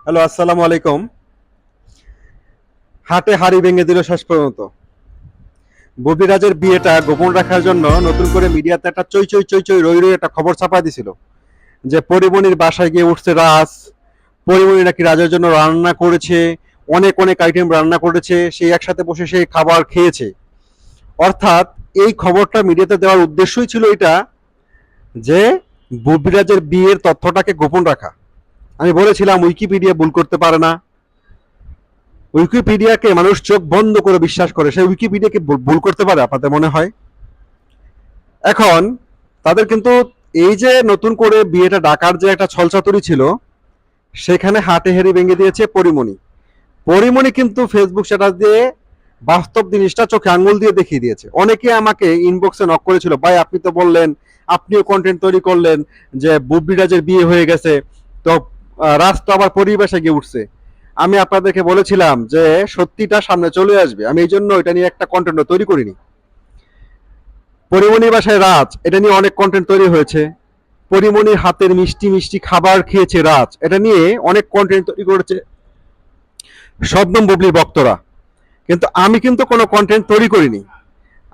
Hello, আসসালামু আলাইকুম। হাটে হাড়ি ভেঙে দিল শেষ পর্যন্ত। ববিরাজের বিয়েটা গোপন রাখার জন্য নতুন করে মিডিয়াতে একটা চই চই চই চই রই রই একটা খবর ছাপা দিছিল যে পরিমণির বাসায় গিয়ে উঠছে রাজ। পরিমণি নাকি রাজের জন্য রান্না করেছে, অনেক অনেক আইটেম রান্না করেছে, সেই একসাথে বসে সেই খাবার খেয়েছে। অর্থাৎ এই খবরটা মিডিয়াতে দেওয়ার উদ্দেশ্যই ছিল এটা, যে ববিরাজের বিয়ের তথ্যটাকে গোপন রাখা। আমি বলেছিলাম উইকিপিডিয়া ভুল করতে পারে না, উইকিপিডিয়াকে মানুষ চোখ বন্ধ করে বিশ্বাস করে, সেই উইকিপিডিয়াকে ভুল করতে পারে আপনাদের মনে হয়? এখন তাদের কিন্তু এই যে নতুন করে বিয়েটা ডাকার যে একটা ছলচাতুরি ছিল, সেখানে হাটে হেরি ভেঙে দিয়েছে পরিমণি। পরিমণি কিন্তু ফেসবুক স্ট্যাটাস দিয়ে বাস্তব জিনিসটা চোখে আঙ্গুল দিয়ে দেখিয়ে দিয়েছে। অনেকে আমাকে ইনবক্সে নক করেছিল, ভাই আপনি তো বললেন, আপনিও কন্টেন্ট তৈরি করলেন যে বুবলিরাজের বিয়ে হয়ে গেছে, তো রাজ তো আবার পরিবেশে গিয়ে উঠছে। আমি আপনাদেরকে বলেছিলাম যে সত্যিটা সামনে চলে আসবে, আমি এই জন্য এটা নিয়ে একটা কন্টেন্ট তৈরি করিনি। পরিমণির বাসায় রাজ, এটা নিয়ে অনেক কন্টেন্ট তৈরি হয়েছে। পরিমণির হাতের মিষ্টি মিষ্টি খাবার খেয়েছে রাজ, এটা নিয়ে অনেক কন্টেন্ট তৈরি করেছে শবনম বুবলির ভক্তরা। কিন্তু আমি কিন্তু কোনো কন্টেন্ট তৈরি করিনি।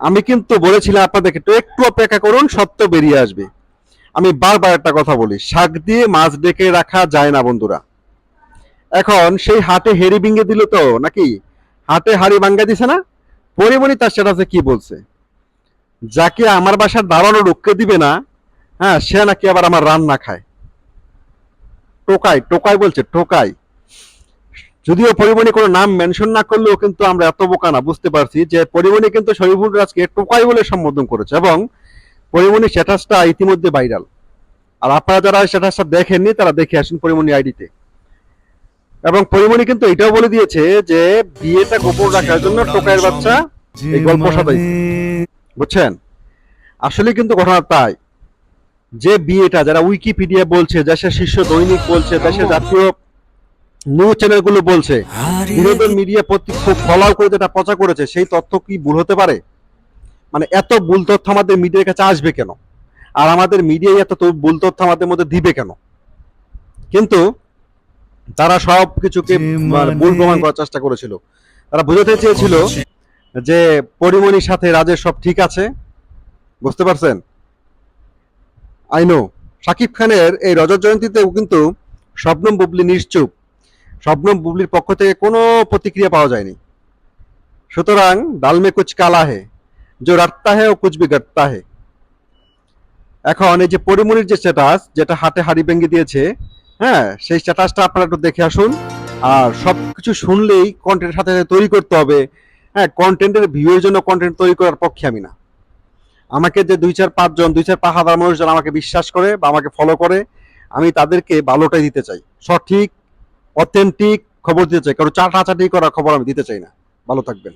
আমি কিন্তু বলেছিলাম আপনাদেরকে একটু একটু অপেক্ষা করুন, সত্য বেরিয়ে আসবে। আমি বারবার একটা কথা বলি, শাক দিয়ে মাছ ডেকে রাখা যায় না বন্ধুরা। এখন সেই হাটে হেরি ভেঙে দিল তো নাকি, হাটে হাড়ি ভাঙ্গা দিছে না। পরিমণি তার স্ট্যাটাসে কি বলছে, যাকে আমার বাসার দাঁড়ানো ঢুকতে দিবে না, হ্যাঁ সে নাকি আবার আমার রান্না খায়। টোকাই টোকাই বলছে, টোকাই। যদিও পরিমণি কোনো নাম মেনশন না করলেও কিন্তু আমরা এত বোকা না, বুঝতে পারছি যে পরিমণি কিন্তু শরীফুল রাজকে টোকাই বলে সম্বোধন করেছে, এবং পরিমণি স্ট্যাটাসটা ইতিমধ্যে ভাইরাল। আর আপনারা যারা স্ট্যাটাসটা দেখেননি তারা দেখে আসুন পরিমণি আইডিতে। এবং পরিমণি কিন্তু এটাও বলে দিয়েছে যে বিয়েটা গোপন রাখার জন্য টোকাইয়ের বাচ্চা এই গল্প সাজাইছে। বুঝছেন? আসলে কিন্তু ঘটনা তাই, যে বিয়েটা যারা উইকিপিডিয়া বলছে, দেশের শীর্ষ দৈনিক বলছে, দেশের জাতীয় নিউজ চ্যানেলগুলো বলছে, বিনোদন মিডিয়া খুব ফলাও করে যেটা প্রচার করেছে, সেই তথ্য কি ভুল হতে পারে? মানে এত ভুল তথ্য আমাদের মিডিয়ার কাছে আসবে কেন, আর আমাদের মিডিয়ায় এত ভুল তথ্য আমাদের মধ্যে দিবে কেন? কিন্তু তারা সব কিছুকে ভুল প্রমাণ করার চেষ্টা করেছিল। তারা বোঝাতে চেয়েছিল যে পরিমণির সাথে রাজের সব ঠিক আছে। বুঝতে পারছেন? আই নো শাকিব খানের এই রজত জয়ন্তীতেও কিন্তু শবনম বুবলি নিশ্চুপ। শবনম বুবলির পক্ষ থেকে কোনো প্রতিক্রিয়া পাওয়া যায়নি। সুতরাং ডাল মে কুচ কালা হে, যে রাট্টা হে ও কুচ ভি গট্টা হে। এখন এই যে পরিমণির যে স্ট্যাটাস, যেটা হাটে হাড়ি ভেঙে দিয়েছে, হ্যাঁ সেই স্ট্যাটাসটা আপনারা একটু দেখে আসুন। আর সবকিছু শুনলেই কন্টেন্টের সাথে সাথে তৈরি করতে হবে। হ্যাঁ, কন্টেন্টের ভিউয়ের জন্য কন্টেন্ট তৈরি করার পক্ষে আমি না। আমাকে যে ২-৪-৫ জন ২-৪-৫,০০০ মানুষ যারা আমাকে বিশ্বাস করে বা আমাকে ফলো করে, আমি তাদেরকে ভালোটাই দিতে চাই, সঠিক অথেন্টিক খবর দিতে চাই, কারো চাটাচাটি করা খবর আমি দিতে চাই না। ভালো থাকবেন।